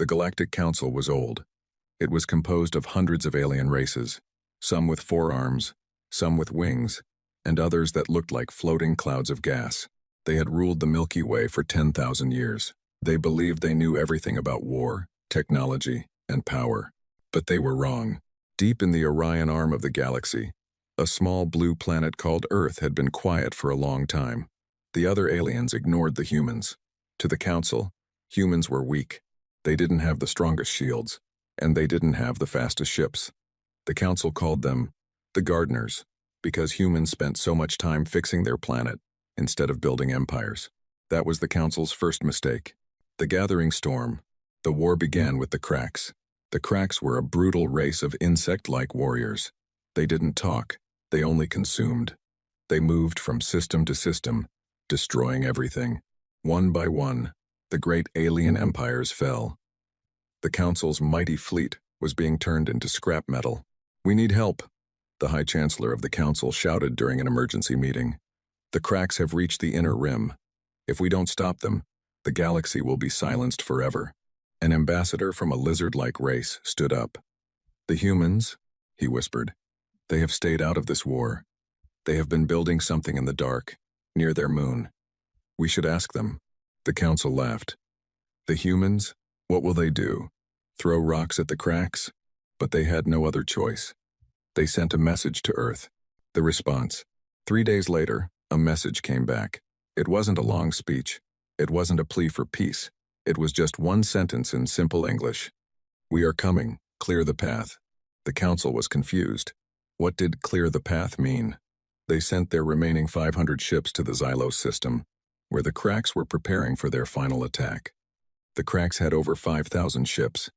The Galactic Council was old. It was composed of hundreds of alien races, some with 4 arms, some with wings, and others that looked like floating clouds of gas. They had ruled the Milky Way for 10,000 years. They believed they knew everything about war, technology, and power. But they were wrong. Deep in the Orion arm of the galaxy, a small blue planet called Earth had been quiet for a long time. The other aliens ignored the humans. To the Council, humans were weak. They didn't have the strongest shields, and they didn't have the fastest ships. The Council called them the Gardeners, because humans spent so much time fixing their planet instead of building empires. That was the Council's first mistake. The gathering storm. The war began with the Cracks. The Cracks were a brutal race of insect-like warriors. They didn't talk, they only consumed. They moved from system to system, destroying everything. One by one, the great alien empires fell. The Council's mighty fleet was being turned into scrap metal. "We need help," the High Chancellor of the Council shouted during an emergency meeting. "The Cracks have reached the inner rim. If we don't stop them, the galaxy will be silenced forever." An ambassador from a lizard-like race stood up. "The humans," he whispered, "they have stayed out of this war. They have been building something in the dark, near their moon. We should ask them." The Council laughed. "The humans? What will they do? Throw rocks at the Cracks?" But they had no other choice. They sent a message to Earth. The response. 3 days later, a message came back. It wasn't a long speech. It wasn't a plea for peace. It was just one sentence in simple English. "We are coming. Clear the path." The Council was confused. What did clear the path mean? They sent their remaining 500 ships to the Xylos system, where the Cracks were preparing for their final attack. The Cracks had over 5,000 ships.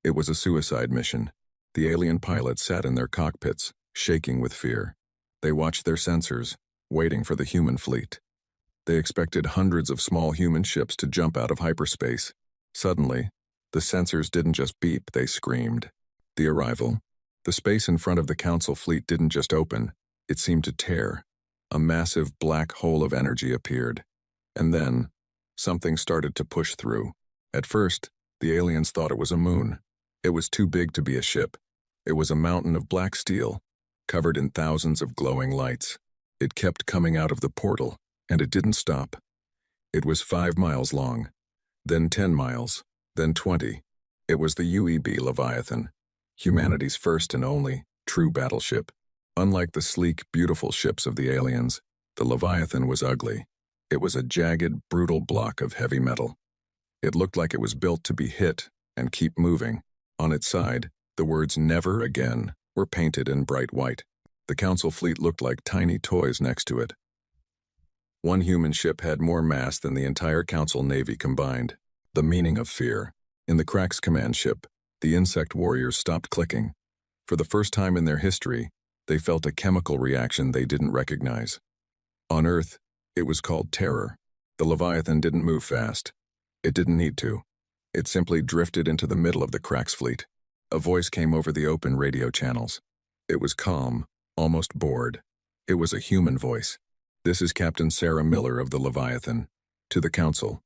It was a suicide mission. The alien pilots sat in their cockpits, shaking with fear. They watched their sensors, waiting for the human fleet. They expected hundreds of small human ships to jump out of hyperspace. Suddenly, the sensors didn't just beep, they screamed. The arrival. The space in front of the Council fleet didn't just open, it seemed to tear. A massive black hole of energy appeared. And then, something started to push through. At first, the aliens thought it was a moon. It was too big to be a ship. It was a mountain of black steel, covered in thousands of glowing lights. It kept coming out of the portal, and it didn't stop. It was 5 miles long, then 10 miles, then 20. It was the UEB Leviathan, humanity's first and only true battleship. Unlike the sleek, beautiful ships of the aliens, the Leviathan was ugly. It was a jagged, brutal block of heavy metal. It looked like it was built to be hit and keep moving. On its side, the words "Never Again" were painted in bright white. The Council fleet looked like tiny toys next to it. One human ship had more mass than the entire Council Navy combined. The meaning of fear. In the Cracks command ship, the insect warriors stopped clicking. For the first time in their history, they felt a chemical reaction they didn't recognize. On Earth, it was called terror. The Leviathan didn't move fast. It didn't need to. It simply drifted into the middle of the Cracks fleet. A voice came over the open radio channels. It was calm, almost bored. It was a human voice. "This is Captain Sarah Miller of the Leviathan. To the Council.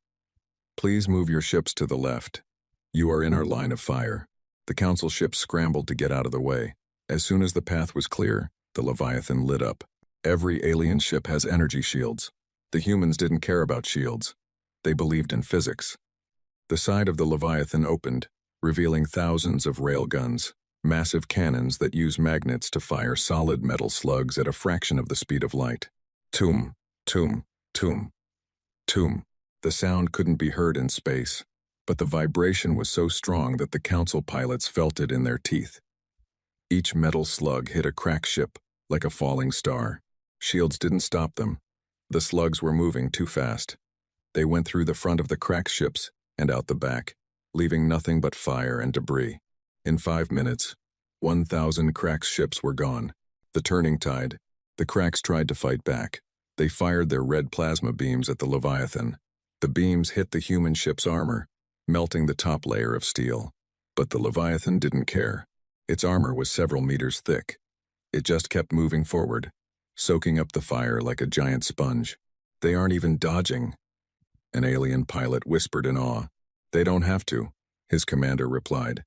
Please move your ships to the left. You are in our line of fire." The Council ships scrambled to get out of the way. As soon as the path was clear, the Leviathan lit up. Every alien ship has energy shields. The humans didn't care about shields. They believed in physics. The side of the Leviathan opened, revealing thousands of railguns, massive cannons that use magnets to fire solid metal slugs at a fraction of the speed of light. Toom, toom, toom, toom. The sound couldn't be heard in space, but the vibration was so strong that the Council pilots felt it in their teeth. Each metal slug hit a crack ship like a falling star. Shields didn't stop them. The slugs were moving too fast. They went through the front of the crack ships and out the back, leaving nothing but fire and debris. In 5 minutes, 1,000 Cracks ships were gone. The turning tide. The Cracks tried to fight back. They fired their red plasma beams at the Leviathan. The beams hit the human ship's armor, melting the top layer of steel. But the Leviathan didn't care. Its armor was several meters thick. It just kept moving forward, soaking up the fire like a giant sponge. "They aren't even dodging," an alien pilot whispered in awe. "They don't have to. his commander replied.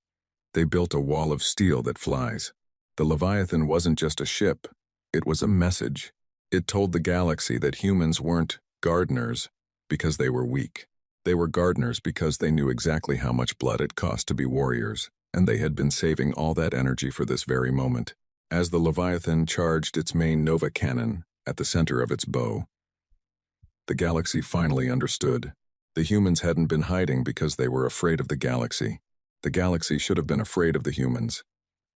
They built a wall of steel that flies. The Leviathan wasn't just a ship, it was a message. It told the galaxy that humans weren't gardeners because they were weak. They were gardeners because they knew exactly how much blood it cost to be warriors, and they had been saving all that energy for this very moment. As the Leviathan charged its main Nova cannon at the center of its bow, the galaxy finally understood. The humans hadn't been hiding because they were afraid of the galaxy. The galaxy should have been afraid of the humans.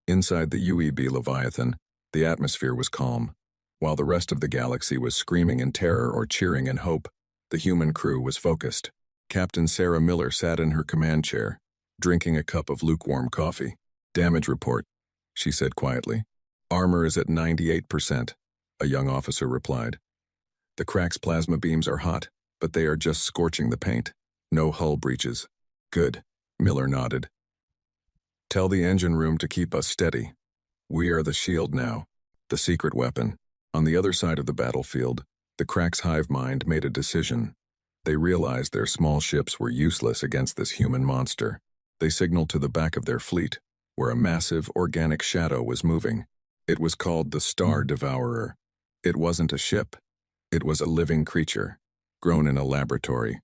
Inside the UEB Leviathan, the atmosphere was calm. While the rest of the galaxy was screaming in terror or cheering in hope, the human crew was focused. Captain Sarah Miller sat in her command chair, drinking a cup of lukewarm coffee. "Damage report," she said quietly. "Armor is at 98%, a young officer replied. "The crack's plasma beams are hot, but they are just scorching the paint. No hull breaches." "Good," Miller nodded. "Tell the engine room to keep us steady. We are the shield now, the secret weapon." On the other side of the battlefield, the crack's hive mind made a decision. They realized their small ships were useless against this human monster. They signaled to the back of their fleet, where a massive organic shadow was moving. It was called the Star Devourer. It wasn't a ship. It was a living creature, grown in a laboratory,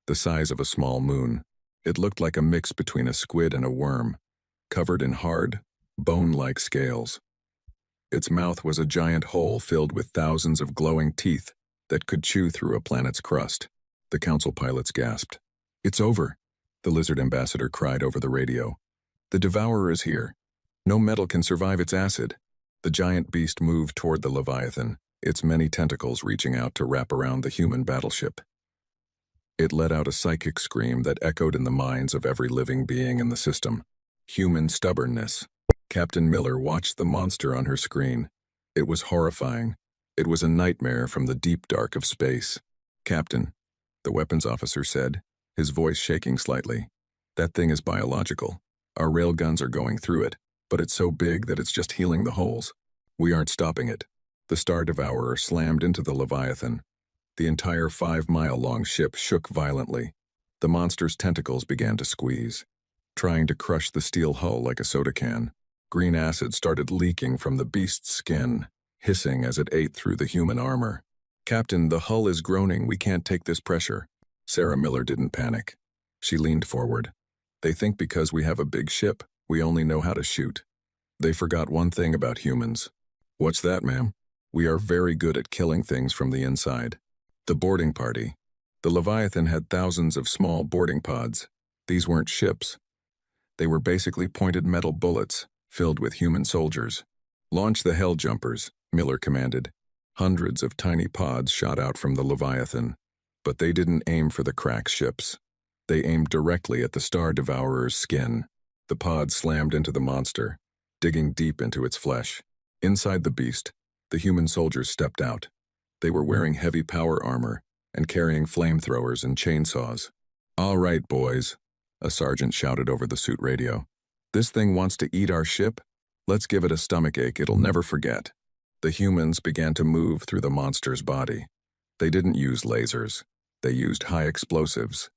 the size of a small moon. It looked like a mix between a squid and a worm, covered in hard, bone-like scales. Its mouth was a giant hole filled with thousands of glowing teeth that could chew through a planet's crust. The council pilots gasped. "It's over," the lizard ambassador cried over the radio. "The Devourer is here. No metal can survive its acid." The giant beast moved toward the Leviathan, its many tentacles reaching out to wrap around the human battleship. It let out a psychic scream that echoed in the minds of every living being in the system. Human stubbornness. Captain Miller watched the monster on her screen. It was horrifying. It was a nightmare from the deep dark of space. "Captain," the weapons officer said, his voice shaking slightly. "That thing is biological. Our railguns are going through it, but it's so big that it's just healing the holes. We aren't stopping it." The Star Devourer slammed into the Leviathan. The entire 5-mile-long ship shook violently. The monster's tentacles began to squeeze, trying to crush the steel hull like a soda can. Green acid started leaking from the beast's skin, hissing as it ate through the human armor. "Captain, the hull is groaning. We can't take this pressure." Sarah Miller didn't panic. She leaned forward. "They think because we have a big ship, we only know how to shoot. They forgot one thing about humans." "What's that, ma'am?" "We are very good at killing things from the inside." The boarding party. The Leviathan had thousands of small boarding pods. These weren't ships. They were basically pointed metal bullets, filled with human soldiers. "Launch the hell jumpers," Miller commanded. Hundreds of tiny pods shot out from the Leviathan, but they didn't aim for the crack ships. They aimed directly at the Star Devourer's skin. The pods slammed into the monster, digging deep into its flesh. Inside the beast, the human soldiers stepped out. They were wearing heavy power armor and carrying flamethrowers and chainsaws. "All right, boys," a sergeant shouted over the suit radio. "This thing wants to eat our ship? Let's give it a stomachache it'll never forget." The humans began to move through the monster's body. They didn't use lasers. They used high explosives.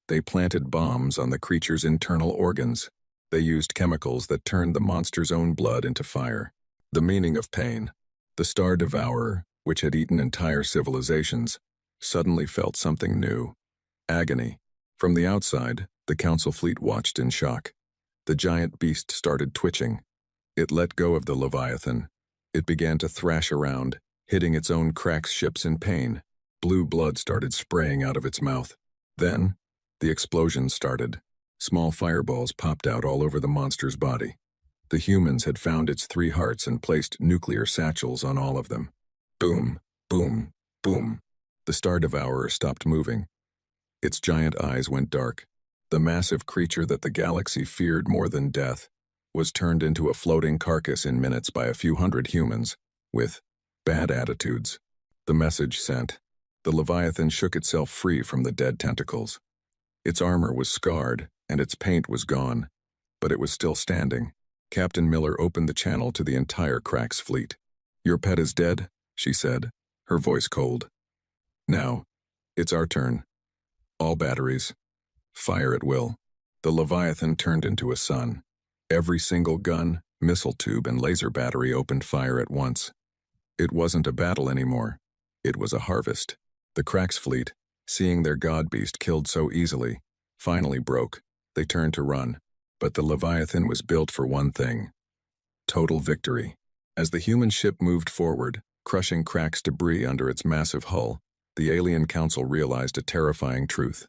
They planted bombs on the creature's internal organs. They used chemicals that turned the monster's own blood into fire. The meaning of pain. The Star Devourer, which had eaten entire civilizations, suddenly felt something new. Agony. From the outside, the Council fleet watched in shock. The giant beast started twitching. It let go of the Leviathan. It began to thrash around, hitting its own crack ships in pain. Blue blood started spraying out of its mouth. Then, the explosion started. Small fireballs popped out all over the monster's body. The humans had found its 3 hearts and placed nuclear satchels on all of them. Boom, boom, boom. The Star Devourer stopped moving. Its giant eyes went dark. The massive creature that the galaxy feared more than death was turned into a floating carcass in minutes by a few hundred humans, with bad attitudes. The message sent. The Leviathan shook itself free from the dead tentacles. Its armor was scarred, and its paint was gone, but it was still standing. Captain Miller opened the channel to the entire Crack's fleet. "Your pet is dead," she said, her voice cold. "Now, it's our turn. All batteries. Fire at will." The Leviathan turned into a sun. Every single gun, missile tube, and laser battery opened fire at once. It wasn't a battle anymore. It was a harvest. The Cracks fleet, seeing their god beast killed so easily, finally broke. They turned to run. But the Leviathan was built for one thing: total victory. As the human ship moved forward, crushing Cracks' debris under its massive hull, the alien council realized a terrifying truth.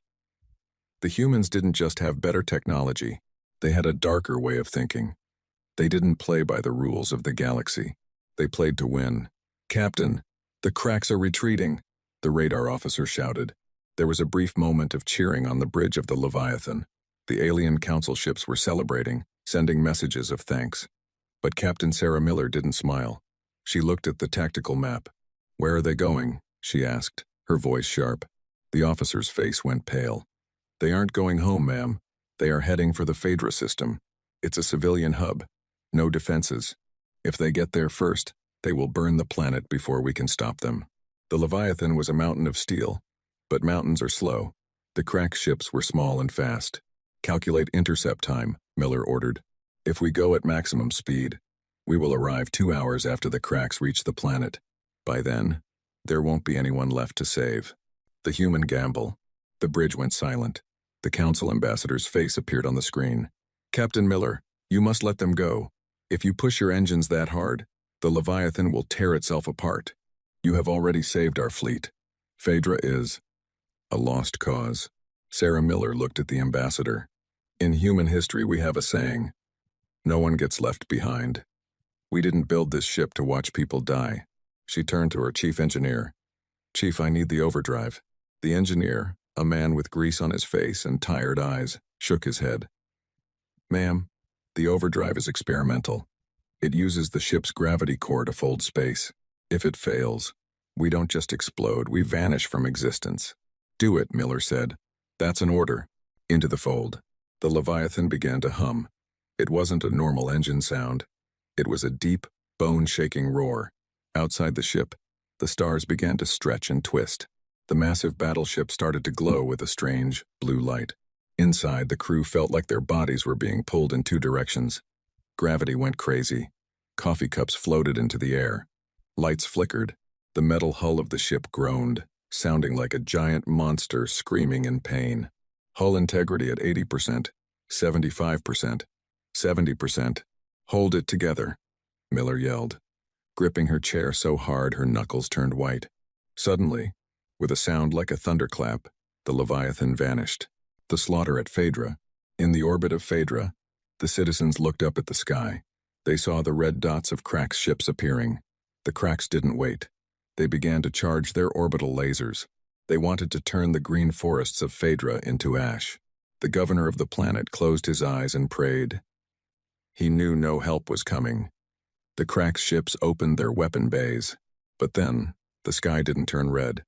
The humans didn't just have better technology, they had a darker way of thinking. They didn't play by the rules of the galaxy. They played to win. "Captain, the Cracks are retreating," the radar officer shouted. There was a brief moment of cheering on the bridge of the Leviathan. The alien council ships were celebrating, sending messages of thanks. But Captain Sarah Miller didn't smile. She looked at the tactical map. "Where are they going?" she asked, her voice sharp. The officer's face went pale. "They aren't going home, ma'am. They are heading for the Phaedra system. It's a civilian hub. No defenses. If they get there first, they will burn the planet before we can stop them." The Leviathan was a mountain of steel, but mountains are slow. The Cracks ships were small and fast. "Calculate intercept time," Miller ordered. "If we go at maximum speed, we will arrive 2 hours after the Cracks reach the planet. By then, there won't be anyone left to save." The human gamble. The bridge went silent. The council ambassador's face appeared on the screen. "Captain Miller, you must let them go. If you push your engines that hard, the Leviathan will tear itself apart. You have already saved our fleet. Phaedra is a lost cause." Sarah Miller looked at the ambassador. "In human history, we have a saying: no one gets left behind. We didn't build this ship to watch people die." She turned to her chief engineer. "Chief, I need the overdrive." The engineer, a man with grease on his face and tired eyes, shook his head. "Ma'am, the overdrive is experimental. It uses the ship's gravity core to fold space. If it fails, we don't just explode, we vanish from existence." "Do it," Miller said. "That's an order." Into the fold. The Leviathan began to hum. It wasn't a normal engine sound. It was a deep, bone-shaking roar. Outside the ship, the stars began to stretch and twist. The massive battleship started to glow with a strange, blue light. Inside, the crew felt like their bodies were being pulled in 2 directions. Gravity went crazy. Coffee cups floated into the air. Lights flickered. The metal hull of the ship groaned, sounding like a giant monster screaming in pain. Hull integrity at 80%, 75%, 70%. "Hold it together," Miller yelled, gripping her chair so hard her knuckles turned white. Suddenly, with a sound like a thunderclap, the Leviathan vanished. The slaughter at Phaedra. In the orbit of Phaedra, the citizens looked up at the sky. They saw the red dots of Cracks ships appearing. The Cracks didn't wait. They began to charge their orbital lasers. They wanted to turn the green forests of Phaedra into ash. The governor of the planet closed his eyes and prayed. He knew no help was coming. The Cracks ships opened their weapon bays. But then, the sky didn't turn red.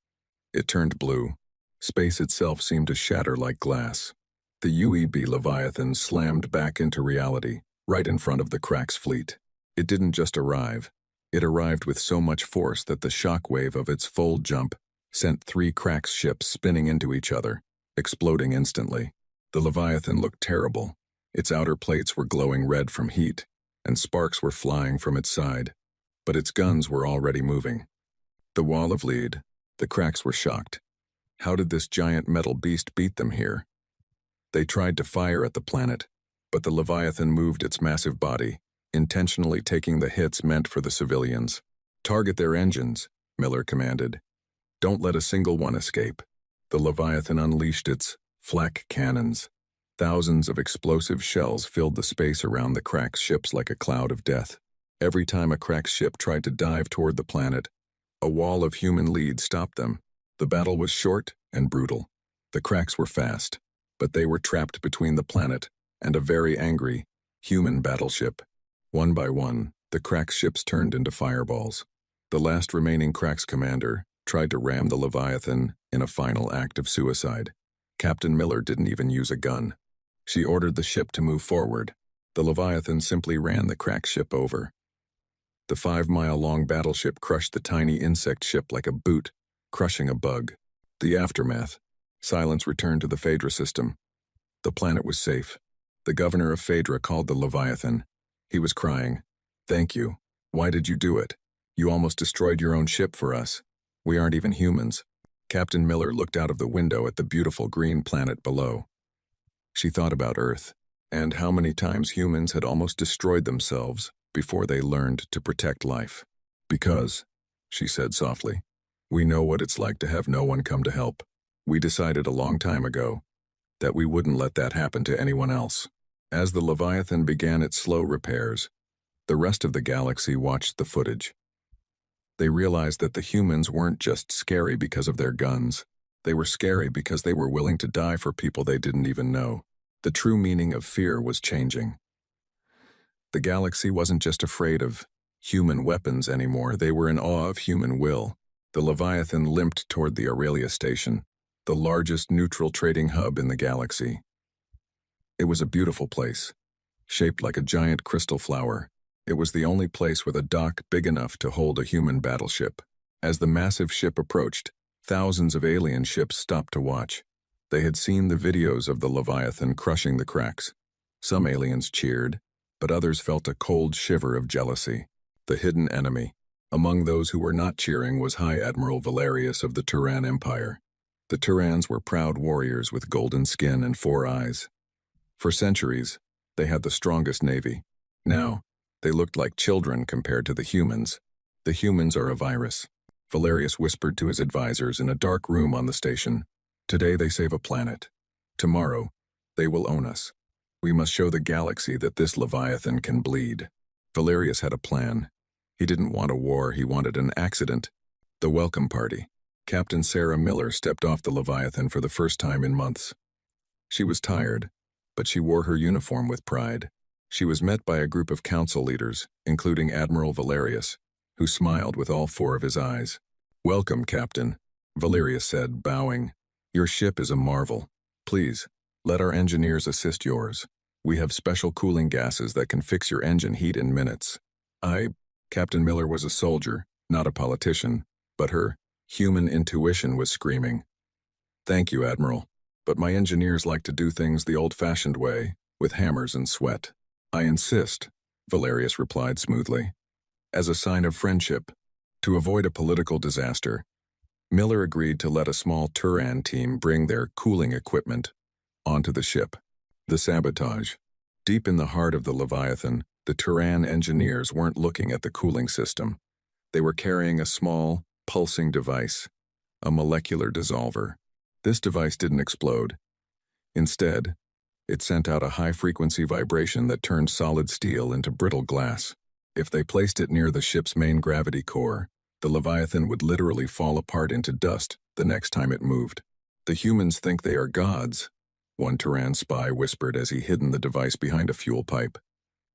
It turned blue. Space itself seemed to shatter like glass. The UEB Leviathan slammed back into reality, right in front of the Cracks fleet. It didn't just arrive. It arrived with so much force that the shockwave of its fold jump sent 3 Cracks ships spinning into each other, exploding instantly. The Leviathan looked terrible. Its outer plates were glowing red from heat, and sparks were flying from its side. But its guns were already moving. The wall of lead. The Cracks were shocked. How did this giant metal beast beat them here? They tried to fire at the planet, but the Leviathan moved its massive body, intentionally taking the hits meant for the civilians. "Target their engines," Miller commanded. "Don't let a single one escape." The Leviathan unleashed its flak cannons. Thousands of explosive shells filled the space around the Cracks ships like a cloud of death. Every time a Cracks ship tried to dive toward the planet, a wall of human lead stopped them. The battle was short and brutal. The Cracks were fast, but they were trapped between the planet and a very angry, human battleship. One by one, the Cracks ships turned into fireballs. The last remaining Cracks commander tried to ram the Leviathan in a final act of suicide. Captain Miller didn't even use a gun. She ordered the ship to move forward. The Leviathan simply ran the Cracks ship over. The 5-mile-long battleship crushed the tiny insect ship like a boot, crushing a bug. The aftermath. Silence returned to the Phaedra system. The planet was safe. The governor of Phaedra called the Leviathan. He was crying. "Thank you. Why did you do it? You almost destroyed your own ship for us. We aren't even humans." Captain Miller looked out of the window at the beautiful green planet below. She thought about Earth, and how many times humans had almost destroyed themselves before they learned to protect life. "Because," she said softly, "we know what it's like to have no one come to help. We decided a long time ago that we wouldn't let that happen to anyone else." As the Leviathan began its slow repairs, the rest of the galaxy watched the footage. They realized that the humans weren't just scary because of their guns. They were scary because they were willing to die for people they didn't even know. The true meaning of fear was changing. The galaxy wasn't just afraid of human weapons anymore. They were in awe of human will. The Leviathan limped toward the Aurelia station, the largest neutral trading hub in the galaxy. It was a beautiful place, shaped like a giant crystal flower. It was the only place with a dock big enough to hold a human battleship. As the massive ship approached, thousands of alien ships stopped to watch. They had seen the videos of the Leviathan crushing the cracks. Some aliens cheered, but others felt a cold shiver of jealousy. The hidden enemy. Among those who were not cheering was High Admiral Valerius of the Turan Empire. The Turans were proud warriors with golden skin and 4 eyes. For centuries, they had the strongest navy. Now, they looked like children compared to the humans. "The humans are a virus," Valerius whispered to his advisors in a dark room on the station. "Today they save a planet. Tomorrow, they will own us. We must show the galaxy that this Leviathan can bleed." Valerius had a plan. He didn't want a war, he wanted an accident. The welcome party. Captain Sarah Miller stepped off the Leviathan for the first time in months. She was tired, but she wore her uniform with pride. She was met by a group of council leaders, including Admiral Valerius, who smiled with all 4 of his eyes. "Welcome, Captain," Valerius said, bowing. "Your ship is a marvel. Please, let our engineers assist yours. We have special cooling gases that can fix your engine heat in minutes." Captain Miller was a soldier, not a politician, but her human intuition was screaming. "Thank you, Admiral, but my engineers like to do things the old-fashioned way, with hammers and sweat." "I insist," Valerius replied smoothly. As a sign of friendship, to avoid a political disaster, Miller agreed to let a small Turan team bring their cooling equipment onto the ship. The sabotage. Deep in the heart of the Leviathan, the Turan engineers weren't looking at the cooling system. They were carrying a small, pulsing device, a molecular dissolver. This device didn't explode. Instead, it sent out a high-frequency vibration that turned solid steel into brittle glass. If they placed it near the ship's main gravity core, the Leviathan would literally fall apart into dust the next time it moved. "The humans think they are gods," one Turan spy whispered as he hid the device behind a fuel pipe.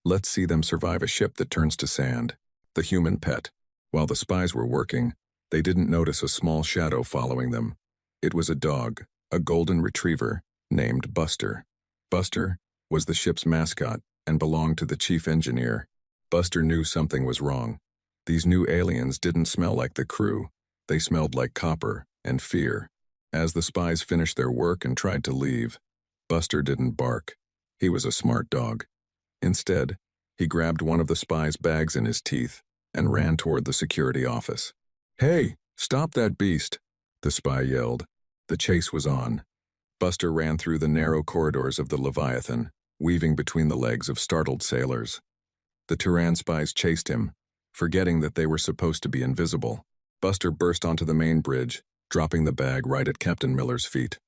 "Let's see them survive a ship that turns to sand." The human pet. While the spies were working, they didn't notice a small shadow following them. It was a dog, a golden retriever, named Buster. Buster was the ship's mascot and belonged to the chief engineer. Buster knew something was wrong. These new aliens didn't smell like the crew. They smelled like copper and fear. As the spies finished their work and tried to leave, Buster didn't bark. He was a smart dog. Instead, he grabbed one of the spies' bags in his teeth and ran toward the security office. "Hey, stop that beast!" the spy yelled. The chase was on. Buster ran through the narrow corridors of the Leviathan, weaving between the legs of startled sailors. The Turan spies chased him, forgetting that they were supposed to be invisible. Buster burst onto the main bridge, dropping the bag right at Captain Miller's feet.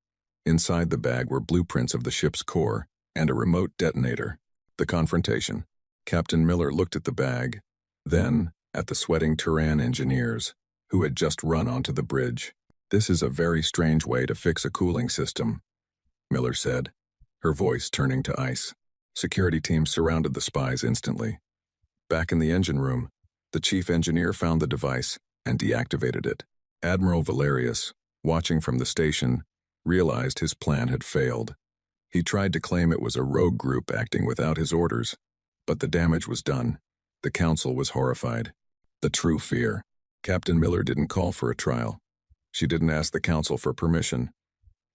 Inside the bag were blueprints of the ship's core and a remote detonator. The confrontation. Captain Miller looked at the bag, then at the sweating Turan engineers, who had just run onto the bridge. "This is a very strange way to fix a cooling system," Miller said, her voice turning to ice. Security teams surrounded the spies instantly. Back in the engine room, the chief engineer found the device and deactivated it. Admiral Valerius, watching from the station, realized his plan had failed. He tried to claim it was a rogue group acting without his orders, but the damage was done. The council was horrified. The true fear. Captain Miller didn't call for a trial. She didn't ask the council for permission.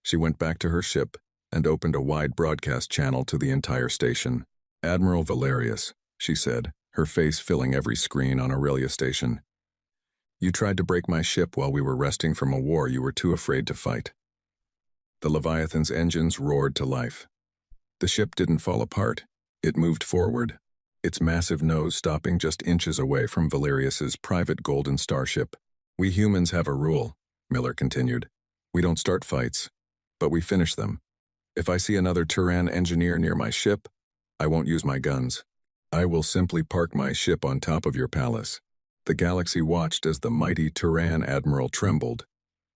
She went back to her ship and opened a wide broadcast channel to the entire station. "Admiral Valerius," she said, her face filling every screen on Aurelia Station. "You tried to break my ship while we were resting from a war you were too afraid to fight." The Leviathan's engines roared to life. The ship didn't fall apart. It moved forward, its massive nose stopping just inches away from Valerius's private golden starship. "We humans have a rule," Miller continued. "We don't start fights, but we finish them. If I see another Turan engineer near my ship, I won't use my guns. I will simply park my ship on top of your palace." The galaxy watched as the mighty Turan admiral trembled.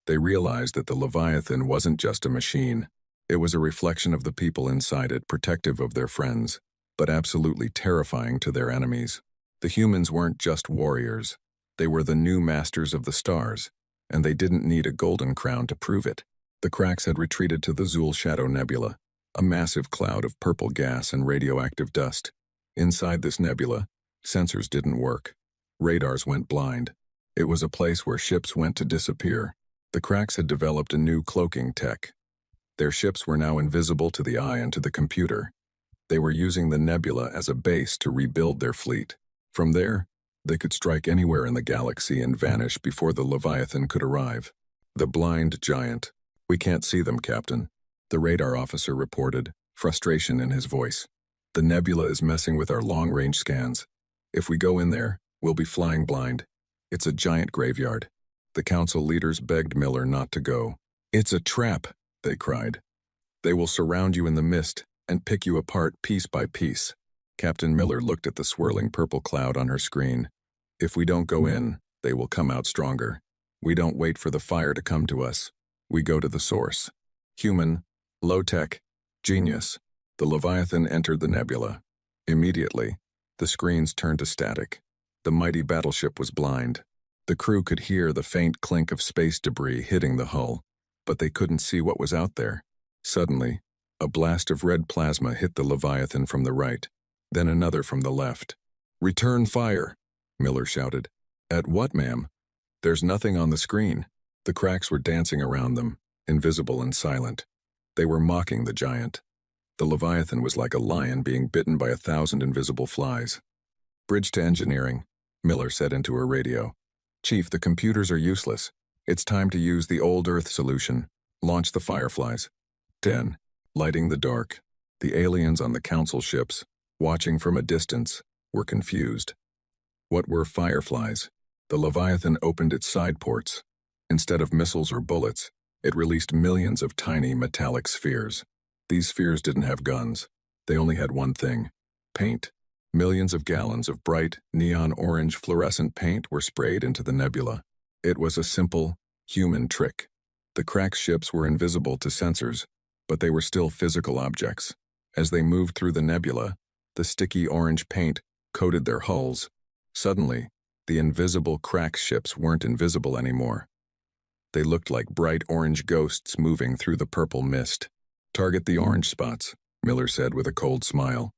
They realized that the Leviathan wasn't just a machine. It was a reflection of the people inside it, protective of their friends, but absolutely terrifying to their enemies. The humans weren't just warriors. They were the new masters of the stars, and they didn't need a golden crown to prove it. The cracks had retreated to the Zul Shadow Nebula, a massive cloud of purple gas and radioactive dust. Inside this nebula, sensors didn't work. Radars went blind. It was a place where ships went to disappear. The cracks had developed a new cloaking tech. Their ships were now invisible to the eye and to the computer. They were using the nebula as a base to rebuild their fleet. From there, they could strike anywhere in the galaxy and vanish before the Leviathan could arrive. The blind giant. "We can't see them, Captain," the radar officer reported, frustration in his voice. "The nebula is messing with our long-range scans. If we go in there, we'll be flying blind. It's a giant graveyard." The council leaders begged Miller not to go. "It's a trap," they cried. "They will surround you in the mist and pick you apart piece by piece." Captain Miller looked at the swirling purple cloud on her screen. "If we don't go in, they will come out stronger. We don't wait for the fire to come to us. We go to the source. Human, low-tech, genius." The Leviathan entered the nebula. Immediately, the screens turned to static. The mighty battleship was blind. The crew could hear the faint clink of space debris hitting the hull, but they couldn't see what was out there. Suddenly, a blast of red plasma hit the Leviathan from the right, then another from the left. "Return fire," Miller shouted. "At what, ma'am?" "There's nothing on the screen." The cracks were dancing around them, invisible and silent. They were mocking the giant. The Leviathan was like a lion being bitten by 1,000 invisible flies. "Bridge to engineering," Miller said into her radio. "Chief, the computers are useless. It's time to use the old Earth solution. Launch the Fireflies." 10. Lighting the dark. The aliens on the council ships, watching from a distance, were confused. What were Fireflies? The Leviathan opened its side ports. Instead of missiles or bullets, it released millions of tiny metallic spheres. These spheres didn't have guns. They only had one thing: paint. Millions of gallons of bright, neon orange fluorescent paint were sprayed into the nebula. It was a simple, human trick. The crack ships were invisible to sensors, but they were still physical objects. As they moved through the nebula, the sticky orange paint coated their hulls. Suddenly, the invisible crack ships weren't invisible anymore. They looked like bright orange ghosts moving through the purple mist. "Target the orange spots," Miller said with a cold smile.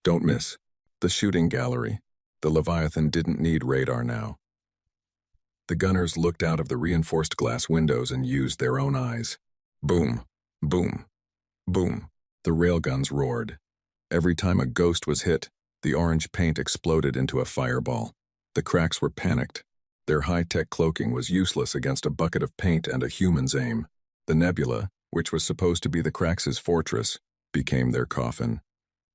"Don't miss." The shooting gallery. The Leviathan didn't need radar now. The gunners looked out of the reinforced glass windows and used their own eyes. Boom, boom, boom. The railguns roared. Every time a ghost was hit, the orange paint exploded into a fireball. The cracks were panicked. Their high-tech cloaking was useless against a bucket of paint and a human's aim. The nebula, which was supposed to be the cracks' fortress, became their coffin.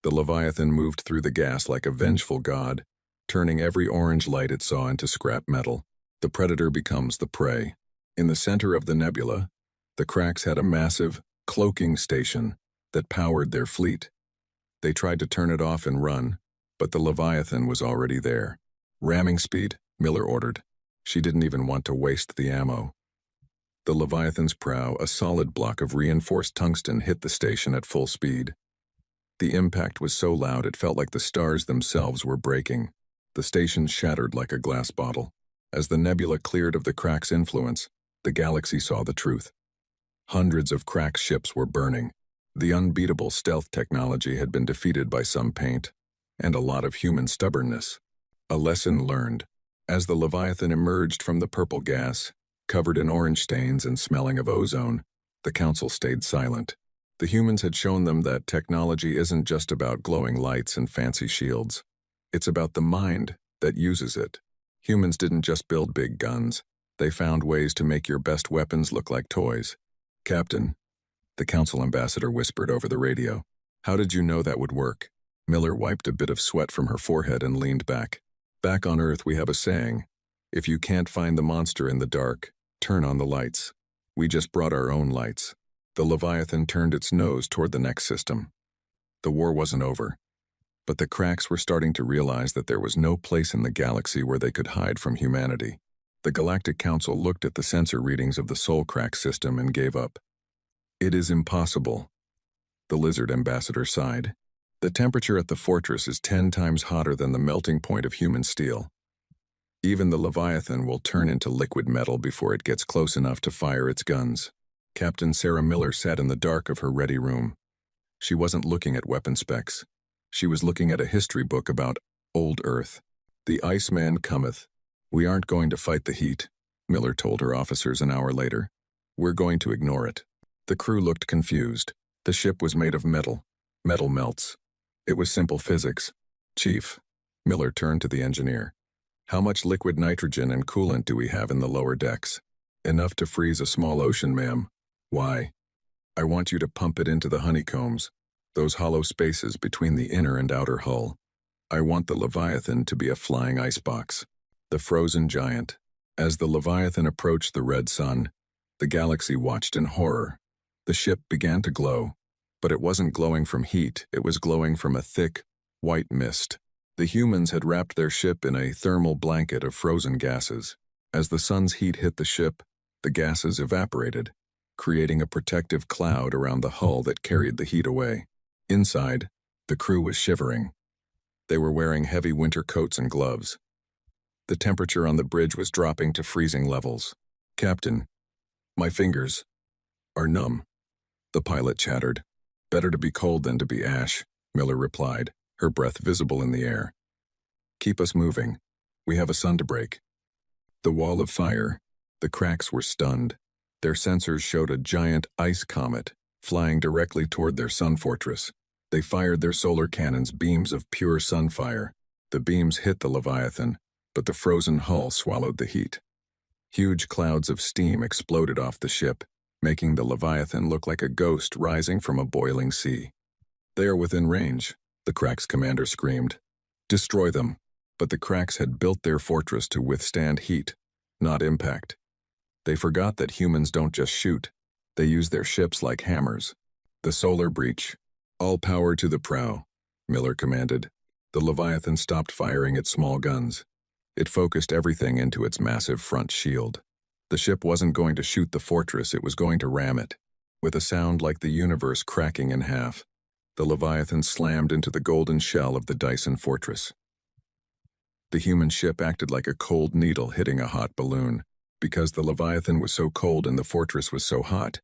The Leviathan moved through the gas like a vengeful god, turning every orange light it saw into scrap metal. The predator becomes the prey. In the center of the nebula, the cracks had a massive, cloaking station that powered their fleet. They tried to turn it off and run, but the Leviathan was already there. "Ramming speed," Miller ordered. She didn't even want to waste the ammo. The Leviathan's prow, a solid block of reinforced tungsten, hit the station at full speed. The impact was so loud it felt like the stars themselves were breaking. The station shattered like a glass bottle. As the nebula cleared of the crack's influence, the galaxy saw the truth. Hundreds of crack ships were burning. The unbeatable stealth technology had been defeated by some paint, and a lot of human stubbornness. A lesson learned. As the Leviathan emerged from the purple gas, covered in orange stains and smelling of ozone, the council stayed silent. The humans had shown them that technology isn't just about glowing lights and fancy shields. It's about the mind that uses it. Humans didn't just build big guns. They found ways to make your best weapons look like toys. "Captain," the council ambassador whispered over the radio, "how did you know that would work?" Miller wiped a bit of sweat from her forehead and leaned back. "Back on Earth we have a saying, if you can't find the monster in the dark, turn on the lights. We just brought our own lights." The Leviathan turned its nose toward the next system. The war wasn't over, but the cracks were starting to realize that there was no place in the galaxy where they could hide from humanity. The Galactic Council looked at the sensor readings of the Soul Crack system and gave up. "It is impossible," the Lizard ambassador sighed. "The temperature at the fortress is 10 times hotter than the melting point of human steel. Even the Leviathan will turn into liquid metal before it gets close enough to fire its guns." Captain Sarah Miller sat in the dark of her ready room. She wasn't looking at weapon specs. She was looking at a history book about old Earth. "The Iceman cometh. We aren't going to fight the heat," Miller told her officers an hour later. "We're going to ignore it." The crew looked confused. The ship was made of metal. Metal melts. It was simple physics. "Chief," Miller turned to the engineer, "how much liquid nitrogen and coolant do we have in the lower decks?" "Enough to freeze a small ocean, ma'am." "Why?" "I want you to pump it into the honeycombs, those hollow spaces between the inner and outer hull. I want the Leviathan to be a flying icebox." The frozen giant. As the Leviathan approached the red sun, the galaxy watched in horror. The ship began to glow, but it wasn't glowing from heat, it was glowing from a thick, white mist. The humans had wrapped their ship in a thermal blanket of frozen gases. As the sun's heat hit the ship, the gases evaporated, creating a protective cloud around the hull that carried the heat away. Inside, the crew was shivering. They were wearing heavy winter coats and gloves. The temperature on the bridge was dropping to freezing levels. "Captain, my fingers are numb," the pilot chattered. "Better to be cold than to be ash," Miller replied, her breath visible in the air. "Keep us moving. We have a sun to break." The wall of fire. The cracks were stunned. Their sensors showed a giant ice comet flying directly toward their sun fortress. They fired their solar cannons, beams of pure sun fire. The beams hit the Leviathan, but the frozen hull swallowed the heat. Huge clouds of steam exploded off the ship, making the Leviathan look like a ghost rising from a boiling sea. "They are within range," the Cracks commander screamed. "Destroy them." But the Cracks had built their fortress to withstand heat, not impact. They forgot that humans don't just shoot. They use their ships like hammers. The solar breach. "All power to the prow," Miller commanded. The Leviathan stopped firing its small guns. It focused everything into its massive front shield. The ship wasn't going to shoot the fortress, it was going to ram it. With a sound like the universe cracking in half, the Leviathan slammed into the golden shell of the Dyson fortress. The human ship acted like a cold needle hitting a hot balloon. Because the Leviathan was so cold and the fortress was so hot,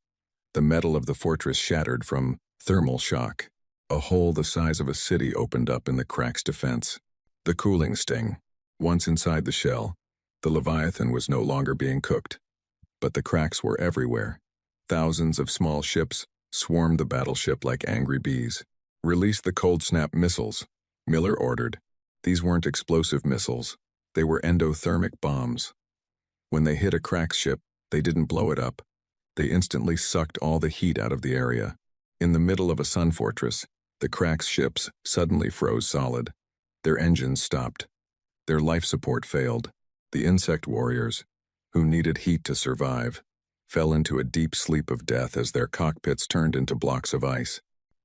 the metal of the fortress shattered from thermal shock. A hole the size of a city opened up in the Crack's defense. The cooling sting. Once inside the shell, the Leviathan was no longer being cooked. But the Cracks were everywhere. Thousands of small ships swarmed the battleship like angry bees. "Release the cold snap missiles," Miller ordered. These weren't explosive missiles. They were endothermic bombs. When they hit a Crack's ship, they didn't blow it up. They instantly sucked all the heat out of the area. In the middle of a sun fortress, the Crack's ships suddenly froze solid. Their engines stopped. Their life support failed. The insect warriors, who needed heat to survive, fell into a deep sleep of death as their cockpits turned into blocks of ice.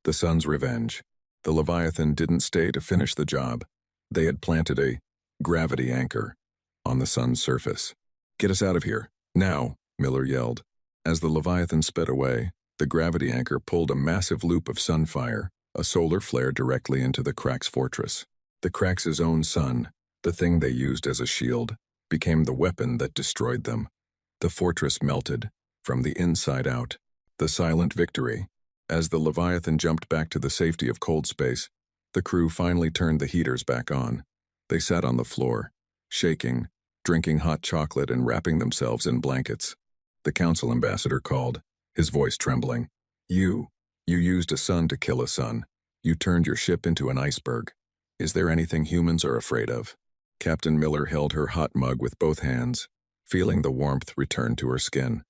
The sun's revenge. The Leviathan didn't stay to finish the job. They had planted a gravity anchor on the sun's surface. "Get us out of here, now," Miller yelled. As the Leviathan sped away, the gravity anchor pulled a massive loop of sunfire, a solar flare directly into the Crack's fortress. The Crack's own sun, the thing they used as a shield, became the weapon that destroyed them. The fortress melted, from the inside out. The silent victory. As the Leviathan jumped back to the safety of cold space, the crew finally turned the heaters back on. They sat on the floor, shaking, drinking hot chocolate and wrapping themselves in blankets. The council ambassador called, his voice trembling. You You used a sun to kill a sun. You turned your ship into an iceberg. Is there anything humans are afraid of? Captain Miller held her hot mug with both hands, feeling the warmth return to her skin.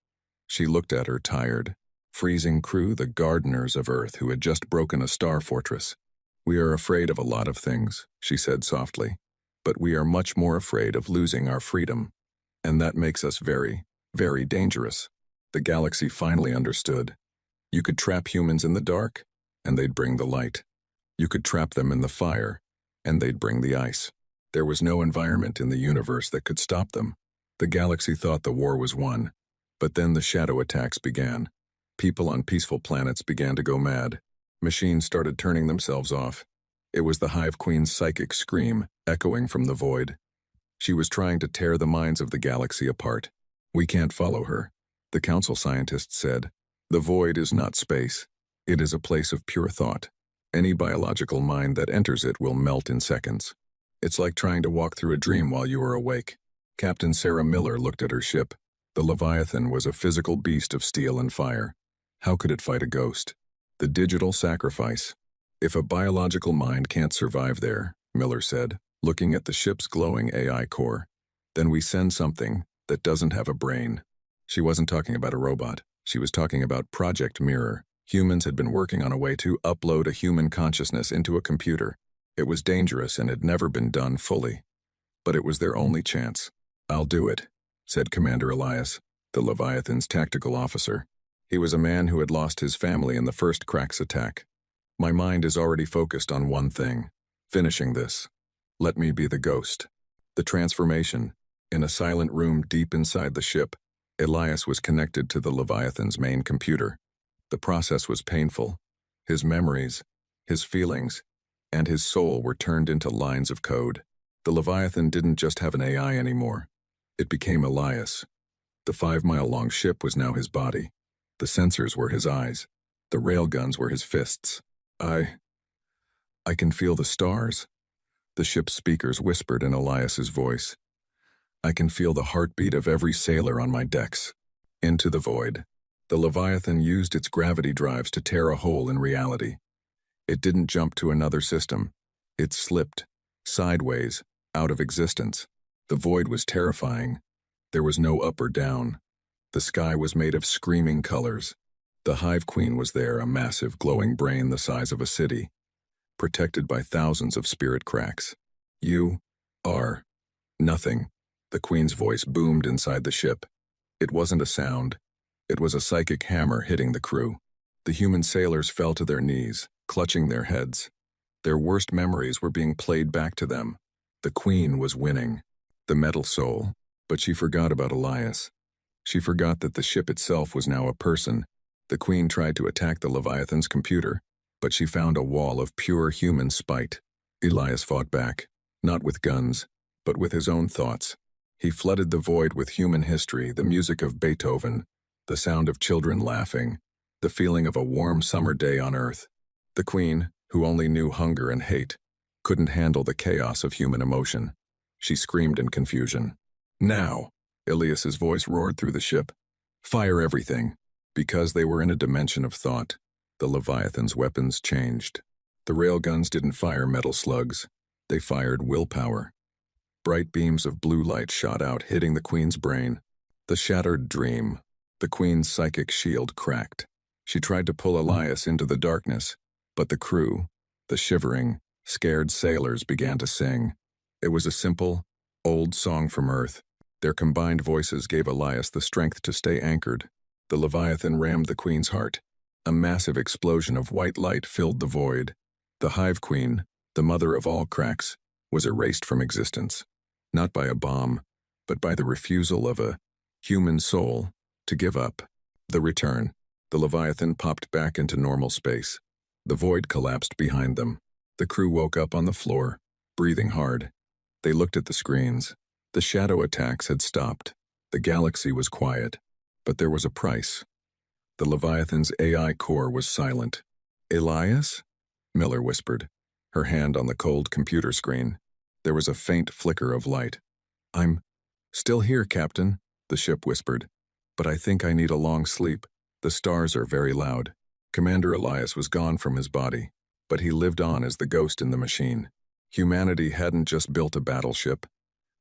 She looked at her tired, freezing crew, the gardeners of Earth who had just broken a star fortress. We are afraid of a lot of things, she said softly, but we are much more afraid of losing our freedom. And that makes us very, very dangerous. The galaxy finally understood. You could trap humans in the dark, and they'd bring the light. You could trap them in the fire, and they'd bring the ice. There was no environment in the universe that could stop them. The galaxy thought the war was won, but then the shadow attacks began. People on peaceful planets began to go mad. Machines started turning themselves off. It was the Hive Queen's psychic scream, echoing from the void. She was trying to tear the minds of the galaxy apart. We can't follow her, the council scientists said. The void is not space. It is a place of pure thought. Any biological mind that enters it will melt in seconds. It's like trying to walk through a dream while you are awake. Captain Sarah Miller looked at her ship. The Leviathan was a physical beast of steel and fire. How could it fight a ghost? The digital sacrifice. If a biological mind can't survive there, Miller said, looking at the ship's glowing AI core, then we send something that doesn't have a brain. She wasn't talking about a robot. She was talking about Project Mirror. Humans had been working on a way to upload a human consciousness into a computer. It was dangerous and had never been done fully. But it was their only chance. I'll do it, said Commander Elias, the Leviathan's tactical officer. He was a man who had lost his family in the first Krax attack. My mind is already focused on one thing, finishing this. Let me be the ghost. The transformation. In a silent room deep inside the ship, Elias was connected to the Leviathan's main computer. The process was painful. His memories, his feelings, and his soul were turned into lines of code. The Leviathan didn't just have an AI anymore. It became Elias. The 5-mile-long ship was now his body. The sensors were his eyes. The railguns were his fists. I can feel the stars, the ship's speakers whispered in Elias's voice. I can feel the heartbeat of every sailor on my decks. Into the void. The Leviathan used its gravity drives to tear a hole in reality. It didn't jump to another system. It slipped, sideways, out of existence. The void was terrifying. There was no up or down. The sky was made of screaming colors. The Hive Queen was there, a massive glowing brain the size of a city, protected by thousands of spirit cracks. You are nothing. The Queen's voice boomed inside the ship. It wasn't a sound. It was a psychic hammer hitting the crew. The human sailors fell to their knees, clutching their heads. Their worst memories were being played back to them. The Queen was winning. The metal soul. But she forgot about Elias. She forgot that the ship itself was now a person. The Queen tried to attack the Leviathan's computer, but she found a wall of pure human spite. Elias fought back, not with guns, but with his own thoughts. He flooded the void with human history, the music of Beethoven, the sound of children laughing, the feeling of a warm summer day on Earth. The Queen, who only knew hunger and hate, couldn't handle the chaos of human emotion. She screamed in confusion. Now! Elias's voice roared through the ship. Fire everything. Because they were in a dimension of thought, the Leviathan's weapons changed. The railguns didn't fire metal slugs. They fired willpower. Bright beams of blue light shot out, hitting the Queen's brain. The shattered dream. The Queen's psychic shield cracked. She tried to pull Elias into the darkness, but the crew, the shivering, scared sailors began to sing. It was a simple, old song from Earth. Their combined voices gave Elias the strength to stay anchored. The Leviathan rammed the Queen's heart. A massive explosion of white light filled the void. The Hive Queen, the mother of all Krax, was erased from existence. Not by a bomb, but by the refusal of a human soul to give up. The return. The Leviathan popped back into normal space. The void collapsed behind them. The crew woke up on the floor, breathing hard. They looked at the screens. The shadow attacks had stopped. The galaxy was quiet. But there was a price. The Leviathan's AI core was silent. Elias? Miller whispered, her hand on the cold computer screen. There was a faint flicker of light. I'm still here, Captain, the ship whispered. But I think I need a long sleep. The stars are very loud. Commander Elias was gone from his body, but he lived on as the ghost in the machine. Humanity hadn't just built a battleship.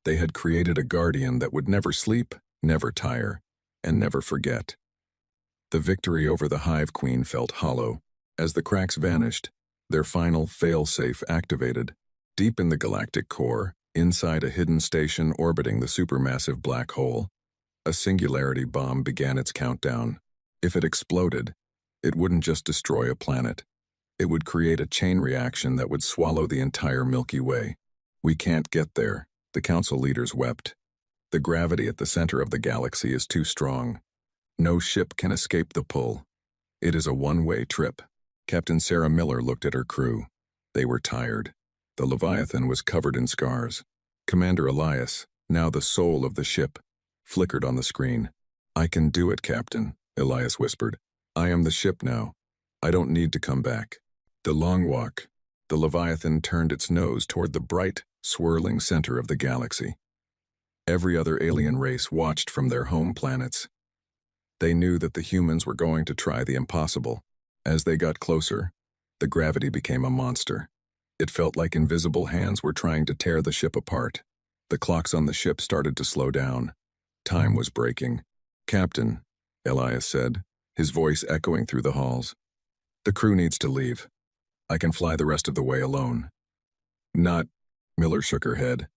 They had created a guardian that would never sleep, never tire, and never forget. The victory over the Hive Queen felt hollow. As the cracks vanished, their final fail-safe activated. Deep in the galactic core, inside a hidden station orbiting the supermassive black hole, a singularity bomb began its countdown. If it exploded, it wouldn't just destroy a planet. It would create a chain reaction that would swallow the entire Milky Way. We can't get there, the council leaders wept. The gravity at the center of the galaxy is too strong. No ship can escape the pull. It is a one-way trip. Captain Sarah Miller looked at her crew. They were tired. The Leviathan was covered in scars. Commander Elias, now the soul of the ship, flickered on the screen. "I can do it, Captain," Elias whispered. "I am the ship now. I don't need to come back." The long walk. The Leviathan turned its nose toward the bright, swirling center of the galaxy. Every other alien race watched from their home planets. They knew that the humans were going to try the impossible. As they got closer, the gravity became a monster. It felt like invisible hands were trying to tear the ship apart. The clocks on the ship started to slow down. Time was breaking. "Captain," Elias said, his voice echoing through the halls. "The crew needs to leave. I can fly the rest of the way alone." "Not," Miller shook her head.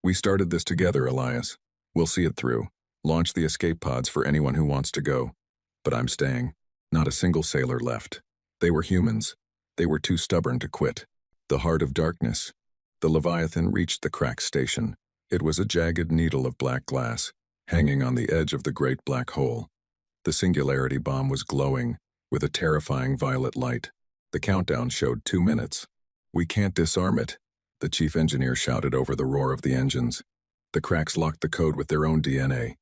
"We started this together, Elias. We'll see it through. Launch the escape pods for anyone who wants to go. But I'm staying." Not a single sailor left. They were humans. They were too stubborn to quit. The heart of darkness. The Leviathan reached the crack station. It was a jagged needle of black glass, hanging on the edge of the great black hole. The singularity bomb was glowing, with a terrifying violet light. The countdown showed 2 minutes. "We can't disarm it," the chief engineer shouted over the roar of the engines. The cracks locked the code with their own DNA.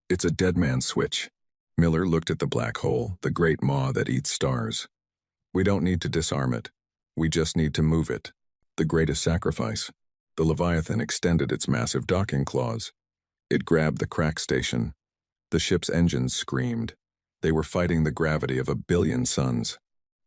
"It's a dead man's switch." Miller looked at the black hole, the great maw that eats stars. "We don't need to disarm it. We just need to move it." The greatest sacrifice. The Leviathan extended its massive docking claws. It grabbed the crack station. The ship's engines screamed. They were fighting the gravity of 1 billion suns.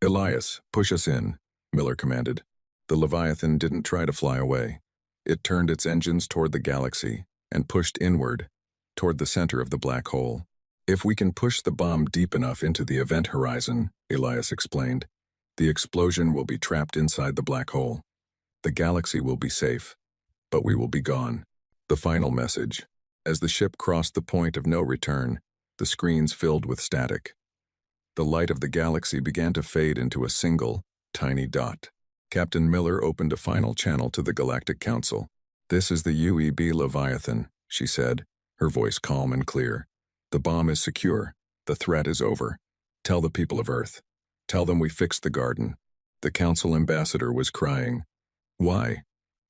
"Elias, push us in," Miller commanded. The Leviathan didn't try to fly away. It turned its engines toward the galaxy and pushed inward, toward the center of the black hole. "If we can push the bomb deep enough into the event horizon," Elias explained, "the explosion will be trapped inside the black hole. The galaxy will be safe, but we will be gone." The final message. As the ship crossed the point of no return, the screens filled with static. The light of the galaxy began to fade into a single, tiny dot. Captain Miller opened a final channel to the Galactic Council. "This is the UEB Leviathan," she said, her voice calm and clear. "The bomb is secure. The threat is over. Tell the people of Earth. Tell them we fixed the garden." The council ambassador was crying. "Why?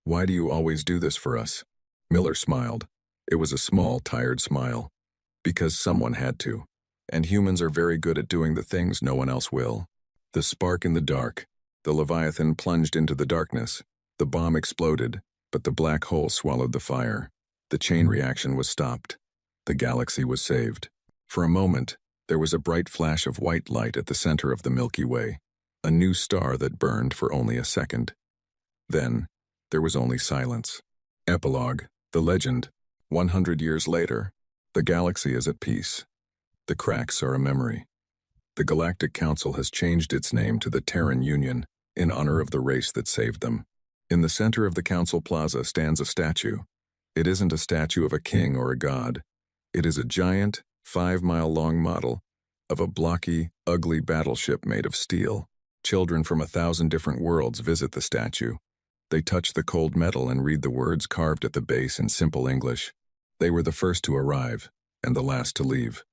Why do you always do this for us?" Miller smiled. It was a small, tired smile. "Because someone had to. And humans are very good at doing the things no one else will." The spark in the dark. The Leviathan plunged into the darkness. The bomb exploded, but the black hole swallowed the fire. The chain reaction was stopped. The galaxy was saved. For a moment, there was a bright flash of white light at the center of the Milky Way, a new star that burned for only a second. Then, there was only silence. Epilogue, the legend. 100 years later, the galaxy is at peace. The cracks are a memory. The Galactic Council has changed its name to the Terran Union in honor of the race that saved them. In the center of the council plaza stands a statue. It isn't a statue of a king or a god. It is a giant, 5-mile-long model of a blocky, ugly battleship made of steel. Children from 1,000 different worlds visit the statue. They touch the cold metal and read the words carved at the base in simple English. They were the first to arrive, and the last to leave.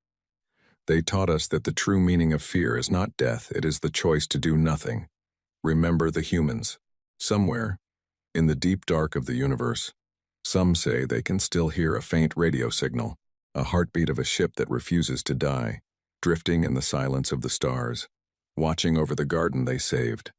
They taught us that the true meaning of fear is not death, it is the choice to do nothing. Remember the humans. Somewhere, in the deep dark of the universe, some say they can still hear a faint radio signal, a heartbeat of a ship that refuses to die, drifting in the silence of the stars, watching over the garden they saved.